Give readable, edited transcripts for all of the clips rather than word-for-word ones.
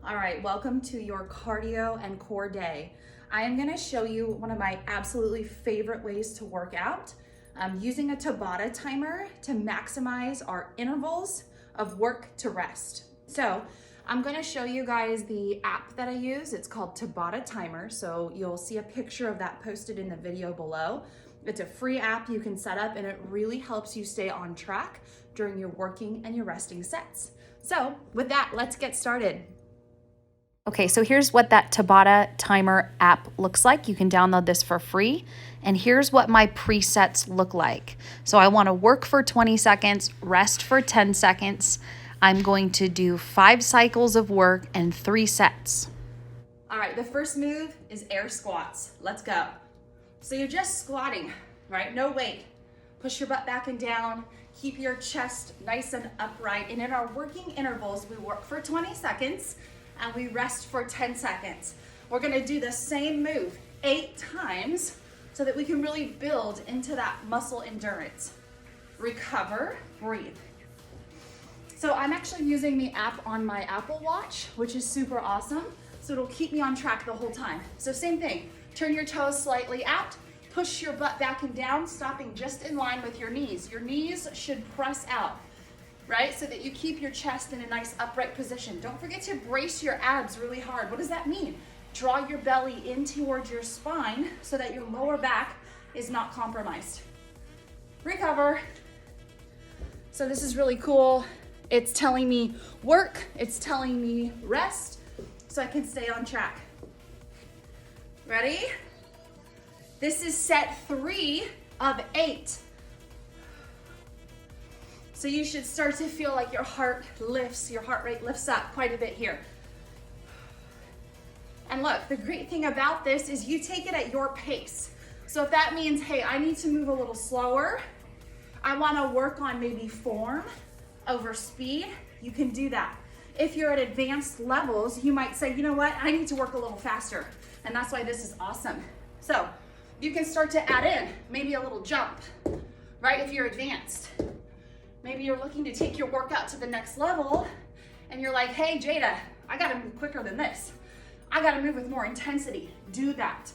All right, welcome to your cardio and core day. I am gonna show you one of my absolutely favorite ways to work out, using a Tabata timer to maximize our intervals of work to rest. So I'm gonna show you guys the app that I use. It's called Tabata Timer. So you'll see a picture of that posted in the video below. It's a free app you can set up and it really helps you stay on track during your working and your resting sets. So with that, let's get started. Okay, so here's what that Tabata timer app looks like. You can download this for free. And here's what my presets look like. So I wanna work for 20 seconds, rest for 10 seconds. I'm going to do 5 cycles of work and 3 sets. All right, the first move is air squats. Let's go. So you're just squatting, right? No weight. Push your butt back and down. Keep your chest nice and upright. And in our working intervals, we work for 20 seconds and we rest for 10 seconds. We're gonna do the same move 8 times so that we can really build into that muscle endurance. Recover, breathe. So I'm actually using the app on my Apple Watch, which is super awesome. So it'll keep me on track the whole time. So same thing, turn your toes slightly out, push your butt back and down, stopping just in line with your knees. Your knees should press out, right? So that you keep your chest in a nice upright position. Don't forget to brace your abs really hard. What does that mean? Draw your belly in towards your spine so that your lower back is not compromised. Recover. So this is really cool. It's telling me work, it's telling me rest, so I can stay on track. Ready? This is set 3 of 8. So you should start to feel like your heart lifts, your heart rate lifts up quite a bit here. And look, the great thing about this is you take it at your pace. So if that means, hey, I need to move a little slower, I wanna work on maybe form over speed, you can do that. If you're at advanced levels, you might say, you know what, I need to work a little faster. And that's why this is awesome. So you can start to add in maybe a little jump, right? If you're advanced. Maybe you're looking to take your workout to the next level and you're like, hey, Jada, I gotta move quicker than this. I gotta move with more intensity. Do that.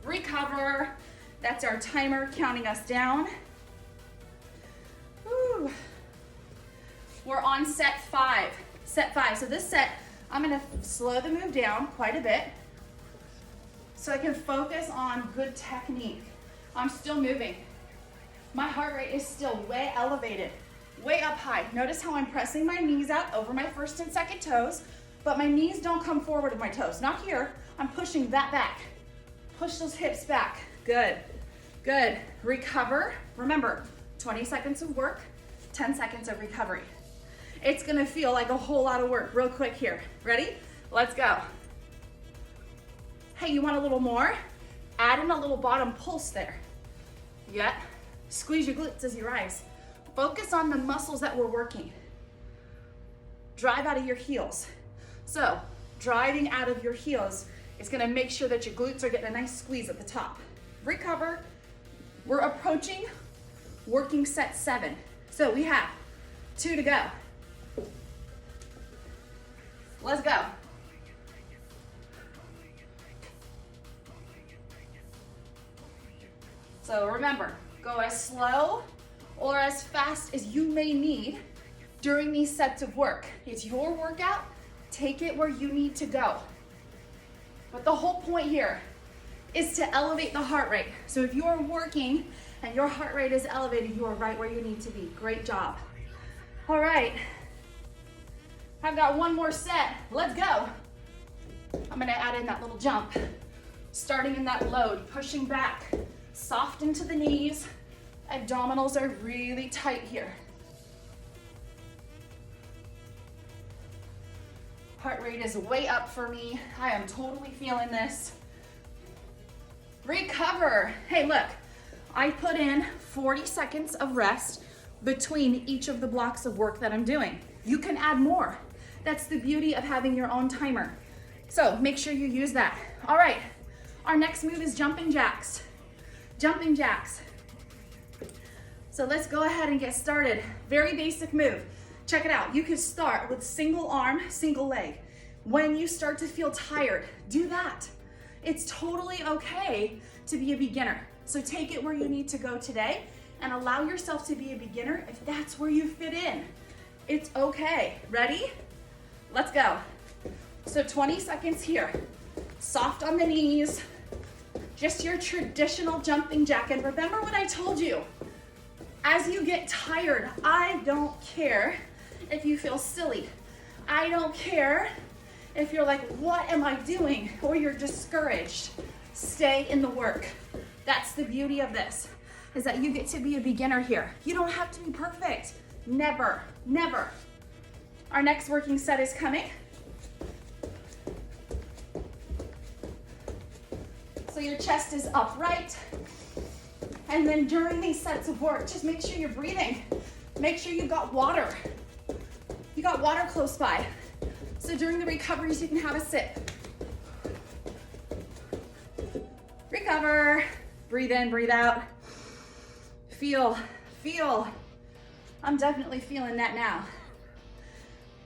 Recover. That's our timer counting us down. Woo. We're on set 5. Set 5. So this set, I'm gonna slow the move down quite a bit so I can focus on good technique. I'm still moving. My heart rate is still way elevated, way up high. Notice how I'm pressing my knees out over my first and second toes, but my knees don't come forward with my toes. Not here. I'm pushing that back. Push those hips back. Good, good. Recover. Remember, 20 seconds of work, 10 seconds of recovery. It's gonna feel like a whole lot of work real quick here. Ready? Let's go. Hey, you want a little more? Add in a little bottom pulse there. Yeah. Squeeze your glutes as you rise. Focus on the muscles that we're working. Drive out of your heels. So, driving out of your heels is gonna make sure that your glutes are getting a nice squeeze at the top. Recover. We're approaching working set 7. So we have 2 to go. Let's go. So remember, go as slow or as fast as you may need during these sets of work. It's your workout, take it where you need to go. But the whole point here is to elevate the heart rate. So if you are working and your heart rate is elevated, you are right where you need to be. Great job. All right, I've got one more set. Let's go. I'm gonna add in that little jump. Starting in that load, pushing back, soft into the knees. Abdominals are really tight here. Heart rate is way up for me. I am totally feeling this. Recover. Hey, look, I put in 40 seconds of rest between each of the blocks of work that I'm doing. You can add more. That's the beauty of having your own timer. So make sure you use that. All right, our next move is jumping jacks. Jumping jacks. So let's go ahead and get started. Very basic move. Check it out. You could start with single arm, single leg. When you start to feel tired, do that. It's totally okay to be a beginner. So take it where you need to go today and allow yourself to be a beginner if that's where you fit in. It's okay. Ready? Let's go. So 20 seconds here. Soft on the knees. Just your traditional jumping jack. And remember what I told you. As you get tired, I don't care if you feel silly. I don't care if you're like, what am I doing? Or you're discouraged. Stay in the work. That's the beauty of this, is that you get to be a beginner here. You don't have to be perfect. Never, never. Our next working set is coming. So your chest is upright. And then during these sets of work, just make sure you're breathing. Make sure you got water. You got water close by. So during the recoveries, you can have a sip. Recover. Breathe in, breathe out. Feel. I'm definitely feeling that now.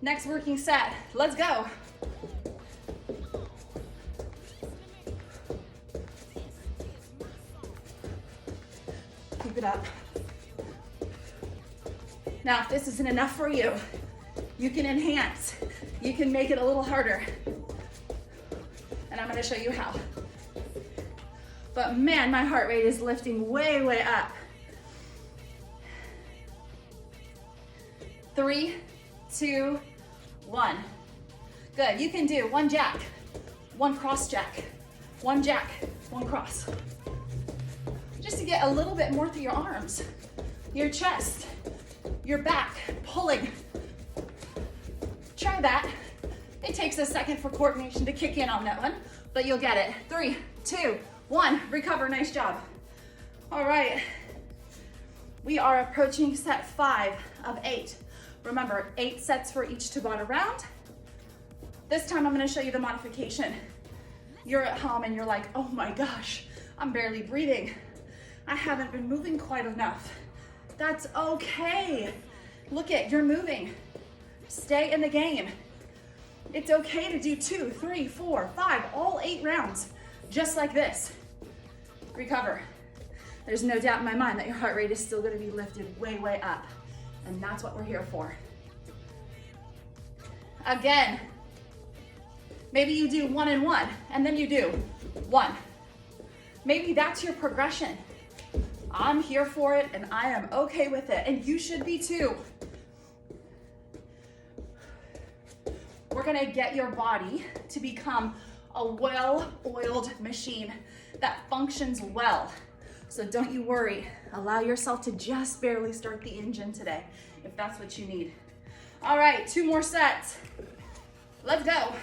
Next working set. Let's go. Keep it up. Now, if this isn't enough for you, you can enhance. You can make it a little harder. And I'm gonna show you how. But man, my heart rate is lifting way, way up. 3, 2, 1. Good, you can do one jack, one cross jack, one jack, one cross. Just to get a little bit more through your arms, your chest, your back, pulling. Try that. It takes a second for coordination to kick in on that one, but you'll get it. 3, 2, 1, recover, nice job. All right, we are approaching set 5 of 8. Remember, 8 sets for each Tabata round. This time I'm gonna show you the modification. You're at home and you're like, oh my gosh, I'm barely breathing. I haven't been moving quite enough. That's okay. Look it, you're moving. Stay in the game. It's okay to do 2, 3, 4, 5, all 8 rounds, just like this. Recover. There's no doubt in my mind that your heart rate is still gonna be lifted way, way up. And that's what we're here for. Again, maybe you do 1 and 1, and then you do 1. Maybe that's your progression. I'm here for it, and I am okay with it, and you should be too. We're gonna get your body to become a well-oiled machine that functions well. So don't you worry. Allow yourself to just barely start the engine today, if that's what you need. All right, 2 more sets. Let's go.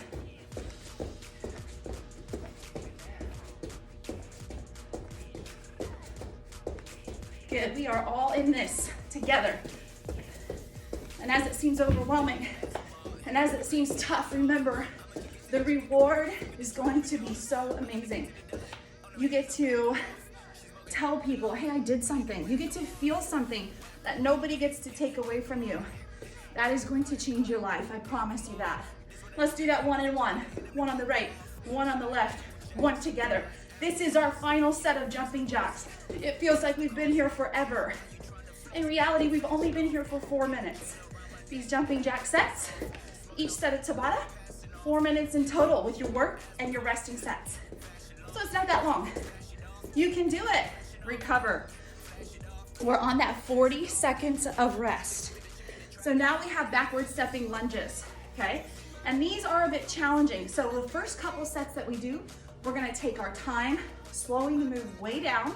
Good, we are all in this together. And as it seems overwhelming, and as it seems tough, remember, the reward is going to be so amazing. You get to tell people, hey, I did something. You get to feel something that nobody gets to take away from you. That is going to change your life, I promise you that. Let's do that 1 and 1. 1 on the right, 1 on the left, 1 together. This is our final set of jumping jacks. It feels like we've been here forever. In reality, we've only been here for 4 minutes. These jumping jack sets, each set of Tabata, 4 minutes in total with your work and your resting sets. So it's not that long. You can do it. Recover. We're on that 40 seconds of rest. So now we have backward stepping lunges, okay? And these are a bit challenging. So the first couple sets that we do, we're gonna take our time, slowing the move way down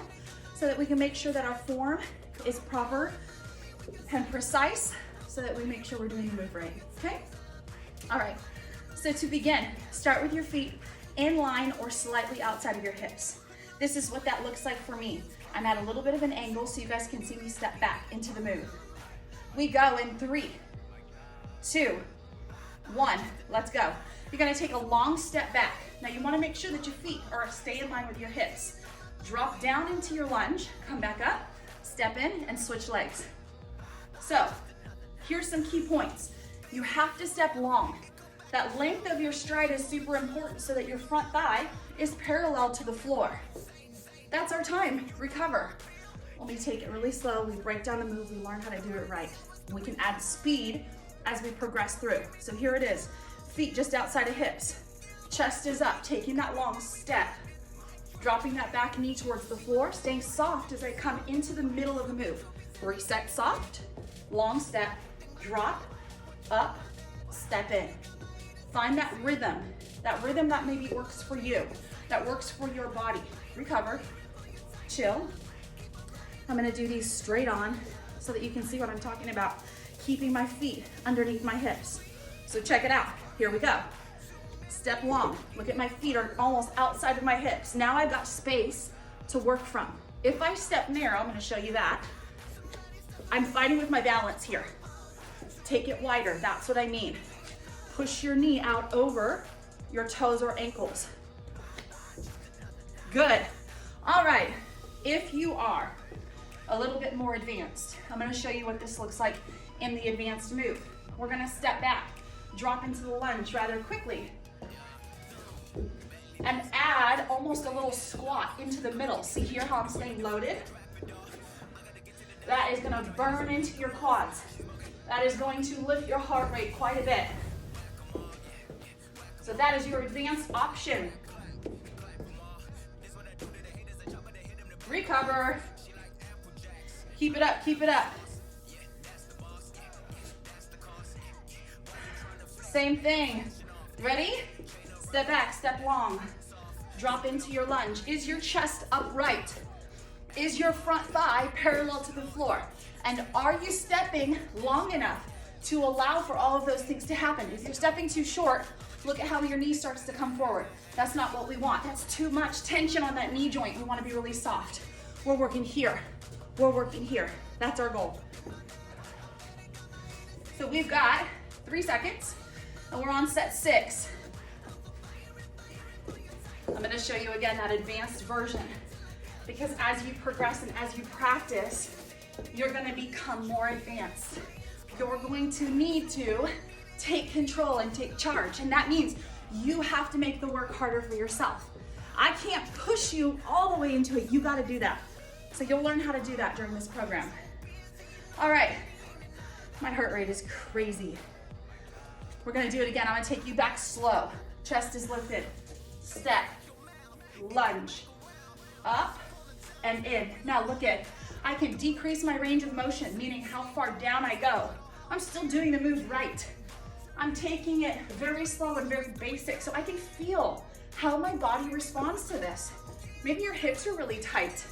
so that we can make sure that our form is proper and precise so that we make sure we're doing the move right, okay? All right, so to begin, start with your feet in line or slightly outside of your hips. This is what that looks like for me. I'm at a little bit of an angle so you guys can see me step back into the move. We go in 3, 2, 1, let's go. You're gonna take a long step back. Now you wanna make sure that your feet stay in line with your hips. Drop down into your lunge, come back up, step in and switch legs. So here's some key points. You have to step long. That length of your stride is super important so that your front thigh is parallel to the floor. That's our time. Recover. When we take it really slow, we break down the move, we learn how to do it right. We can add speed as we progress through. So here it is. Feet just outside of hips. Chest is up, taking that long step. Dropping that back knee towards the floor, staying soft as I come into the middle of the move. Reset soft, long step, drop, up, step in. Find that rhythm that maybe works for you, that works for your body. Recover, chill. I'm gonna do these straight on so that you can see what I'm talking about. Keeping my feet underneath my hips. So check it out, here we go. Step long, look at my feet are almost outside of my hips. Now I've got space to work from. If I step narrow, I'm gonna show you that. I'm fighting with my balance here. Take it wider, that's what I mean. Push your knee out over your toes or ankles. Good. All right, if you are a little bit more advanced, I'm gonna show you what this looks like in the advanced move. We're gonna step back, drop into the lunge rather quickly, and add almost a little squat into the middle. See here how I'm staying loaded? That is gonna burn into your quads. That is going to lift your heart rate quite a bit. So that is your advanced option. Recover. Keep it up, keep it up. Same thing. Ready? Step back, step long. Drop into your lunge. Is your chest upright? Is your front thigh parallel to the floor? And are you stepping long enough to allow for all of those things to happen? If you're stepping too short, look at how your knee starts to come forward. That's not what we want. That's too much tension on that knee joint. We want to be really soft. We're working here. We're working here. That's our goal. So we've got 3 seconds, and we're on set 6. I'm going to show you again that advanced version, because as you progress and as you practice, you're going to become more advanced. You're going to need to take control and take charge, and that means you have to make the work harder for yourself. I can't push you all the way into it. You got to do that. So you'll learn how to do that during this program. All right, my heart rate is crazy. We're gonna do it again. I'm gonna take you back slow. Chest is lifted. Step, lunge, up and in. Now look at, I can decrease my range of motion, meaning how far down I go. I'm still doing the move right. I'm taking it very slow and very basic so I can feel how my body responds to this. Maybe your hips are really tight.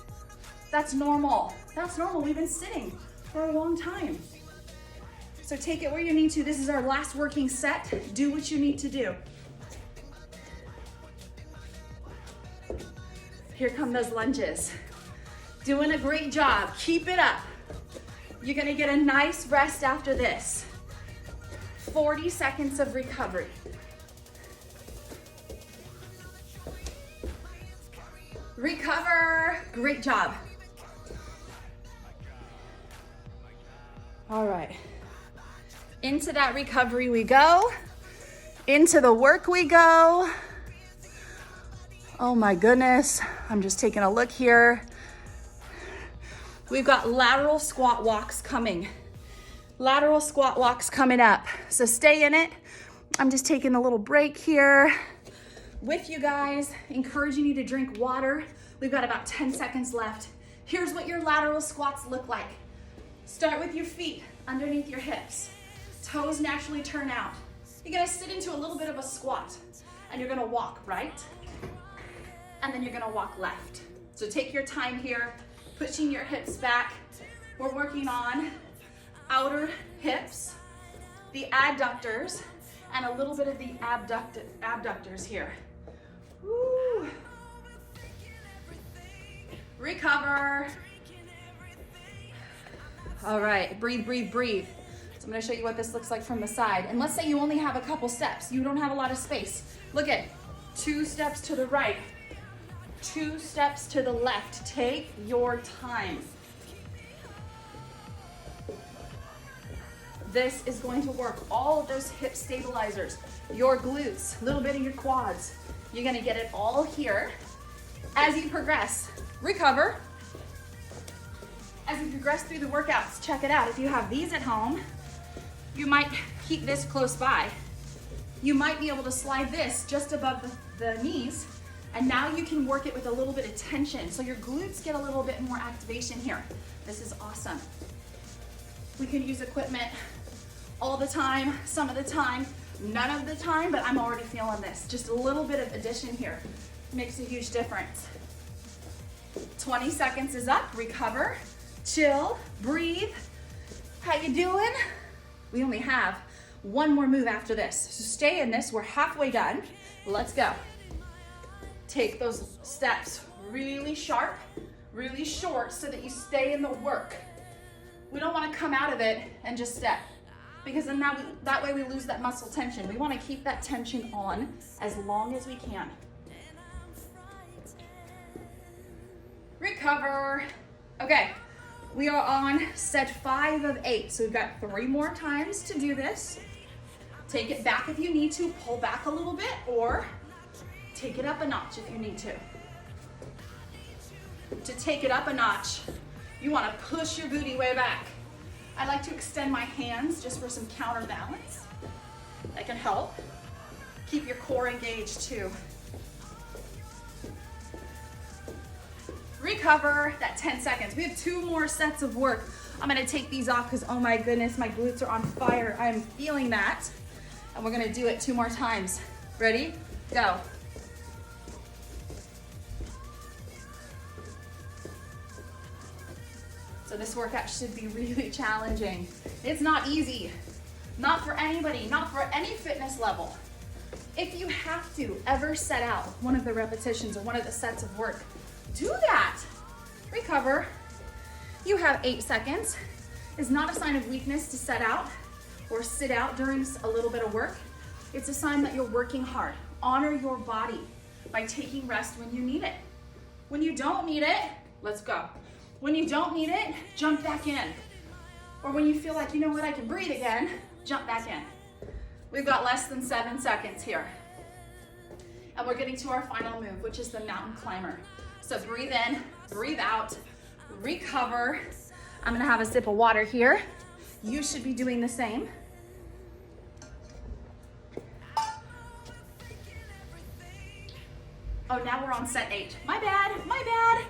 That's normal. That's normal. We've been sitting for a long time. So take it where you need to. This is our last working set. Do what you need to do. Here come those lunges. Doing a great job. Keep it up. You're gonna get a nice rest after this. 40 seconds of recovery. Recover. Great job. All right. Into that recovery we go. Into the work we go. Oh my goodness. I'm just taking a look here. We've got lateral squat walks coming. Lateral squat walks coming up. So stay in it. I'm just taking a little break here with you guys, encouraging you to drink water. We've got about 10 seconds left. Here's what your lateral squats look like. Start with your feet underneath your hips. Toes naturally turn out. You're gonna sit into a little bit of a squat, and you're gonna walk right, and then you're gonna walk left. So take your time here, pushing your hips back. We're working on outer hips, the adductors, and a little bit of the abductors here. Woo. Recover. All right, breathe, breathe, breathe. So I'm gonna show you what this looks like from the side. And let's say you only have a couple steps. You don't have a lot of space. Look at 2 steps to the right, 2 steps to the left. Take your time. This is going to work all of those hip stabilizers, your glutes, a little bit of your quads. You're gonna get it all here. As you progress, recover. As you progress through the workouts, check it out. If you have these at home, you might keep this close by. You might be able to slide this just above the knees, and now you can work it with a little bit of tension. So your glutes get a little bit more activation here. This is awesome. We can use equipment all the time, some of the time, none of the time, but I'm already feeling this. Just a little bit of addition here makes a huge difference. 20 seconds is up, recover, chill, breathe. How you doing? We only have one more move after this. So stay in this, we're halfway done. Let's go. Take those steps really sharp, really short so that you stay in the work. We don't want to come out of it and just step, because then that way we lose that muscle tension. We want to keep that tension on as long as we can. Recover. Okay, we are on set 5 of 8, so we've got 3 more times to do this. Take it back if you need to, pull back a little bit, or take it up a notch if you need to. To take it up a notch, you want to push your booty way back. I like to extend my hands just for some counterbalance. That can help. Keep your core engaged too. Recover that 10 seconds. We have 2 more sets of work. I'm gonna take these off because, oh my goodness, my glutes are on fire. I'm feeling that. And we're gonna do it 2 more times. Ready? Go. So this workout should be really challenging. It's not easy, not for anybody, not for any fitness level. If you have to ever set out one of the repetitions or one of the sets of work, do that. Recover. You have 8 seconds. It's not a sign of weakness to set out or sit out during a little bit of work. It's a sign that you're working hard. Honor your body by taking rest when you need it. When you don't need it, let's go. When you don't need it, jump back in. Or when you feel like, you know what, I can breathe again, jump back in. We've got less than 7 seconds here. And we're getting to our final move, which is the mountain climber. So breathe in, breathe out, recover. I'm gonna have a sip of water here. You should be doing the same. Oh, now we're on set 8. My bad, my bad.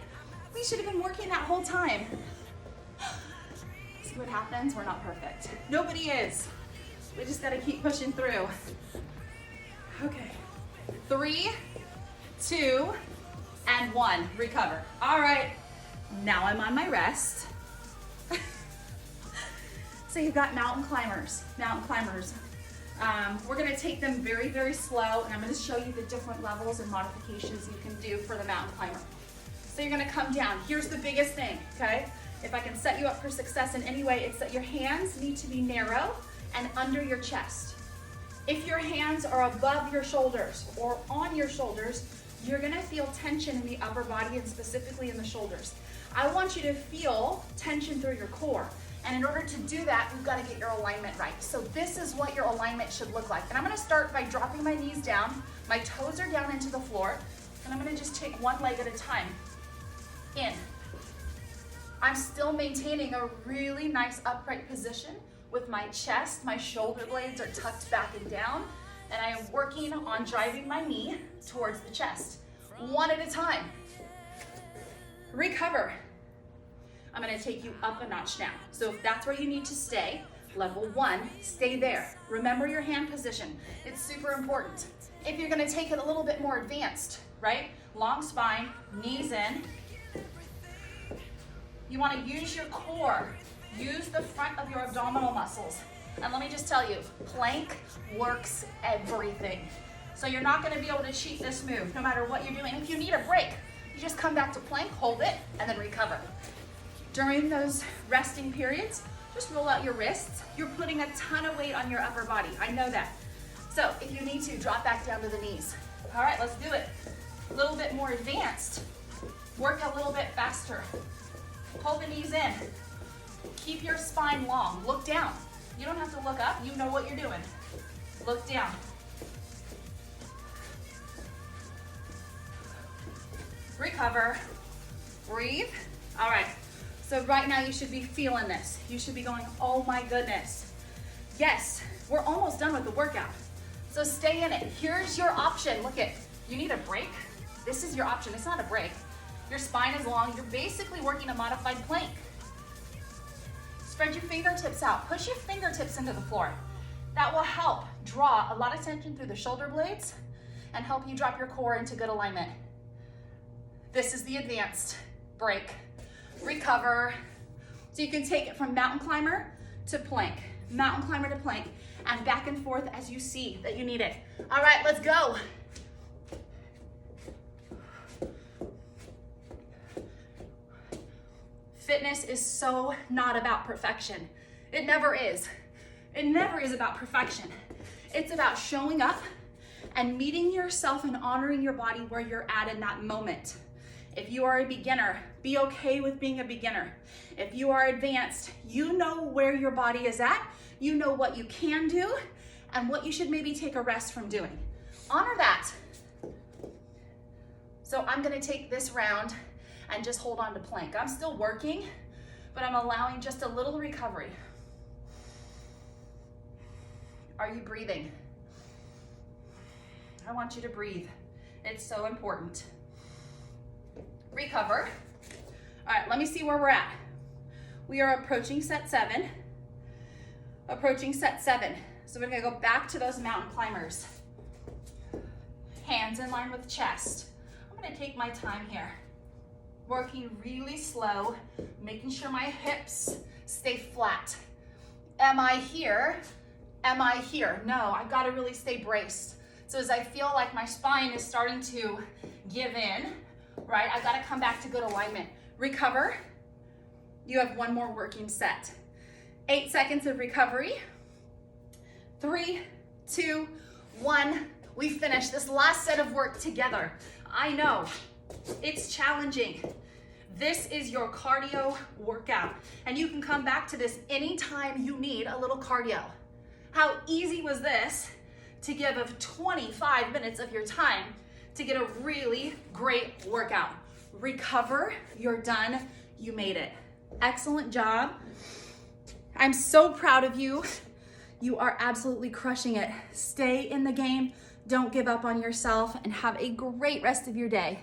We should have been working that whole time. See what happens? We're not perfect. Nobody is. We just gotta keep pushing through. Okay. 3, 2, and 1. Recover. All right. Now I'm on my rest. So you've got mountain climbers. We're gonna take them very, very slow, and I'm gonna show you the different levels and modifications you can do for the mountain climber. So you're gonna come down. Here's the biggest thing, okay? If I can set you up for success in any way, it's that your hands need to be narrow and under your chest. If your hands are above your shoulders or on your shoulders, you're gonna feel tension in the upper body and specifically in the shoulders. I want you to feel tension through your core. And in order to do that, we've gotta get your alignment right. So this is what your alignment should look like. And I'm gonna start by dropping my knees down. My toes are down into the floor. And I'm gonna just take one leg at a time. In. I'm still maintaining a really nice upright position with my chest, my shoulder blades are tucked back and down, and I am working on driving my knee towards the chest. One at a time. Recover. I'm gonna take you up a notch now. So if that's where you need to stay, level 1, stay there. Remember your hand position. It's super important. If you're gonna take it a little bit more advanced, right? Long spine, knees in. You wanna use your core. Use the front of your abdominal muscles. And let me just tell you, plank works everything. So you're not gonna be able to cheat this move, no matter what you're doing. If you need a break, you just come back to plank, hold it, and then recover. During those resting periods, just roll out your wrists. You're putting a ton of weight on your upper body, I know that. So if you need to, drop back down to the knees. All right, let's do it. A little bit more advanced. Work a little bit faster. Pull the knees in. Keep your spine long, look down. You don't have to look up, you know what you're doing. Look down. Recover, breathe. All right, so right now you should be feeling this. You should be going, oh my goodness. Yes, we're almost done with the workout. So stay in it. Here's your option. Look it, you need a break? This is your option, it's not a break. Your spine is long, you're basically working a modified plank. Spread your fingertips out, push your fingertips into the floor. That will help draw a lot of tension through the shoulder blades and help you drop your core into good alignment. This is the advanced break. Recover. So you can take it from mountain climber to plank, mountain climber to plank, and back and forth as you see that you need it. All right, let's go. Fitness is so not about perfection. It never is. It never is about perfection. It's about showing up and meeting yourself and honoring your body where you're at in that moment. If you are a beginner, be okay with being a beginner. If you are advanced, you know where your body is at, you know what you can do, and what you should maybe take a rest from doing. Honor that. So I'm gonna take this round and just hold on to plank. I'm still working, but I'm allowing just a little recovery. Are you breathing? I want you to breathe. It's so important. Recover. All right, let me see where we're at. We are approaching set 7. Approaching set 7. So we're gonna go back to those mountain climbers. Hands in line with chest. I'm gonna take my time here. Working really slow, making sure my hips stay flat. Am I here? Am I here? No, I've gotta really stay braced. So as I feel like my spine is starting to give in, right, I gotta come back to good alignment. Recover. You have one more working set. 8 seconds of recovery. 3, 2, 1. We finished this last set of work together. I know, it's challenging. This is your cardio workout, and you can come back to this anytime you need a little cardio. How easy was this to give of 25 minutes of your time to get a really great workout? Recover, you're done, you made it. Excellent job. I'm so proud of you. You are absolutely crushing it. Stay in the game, don't give up on yourself, and have a great rest of your day.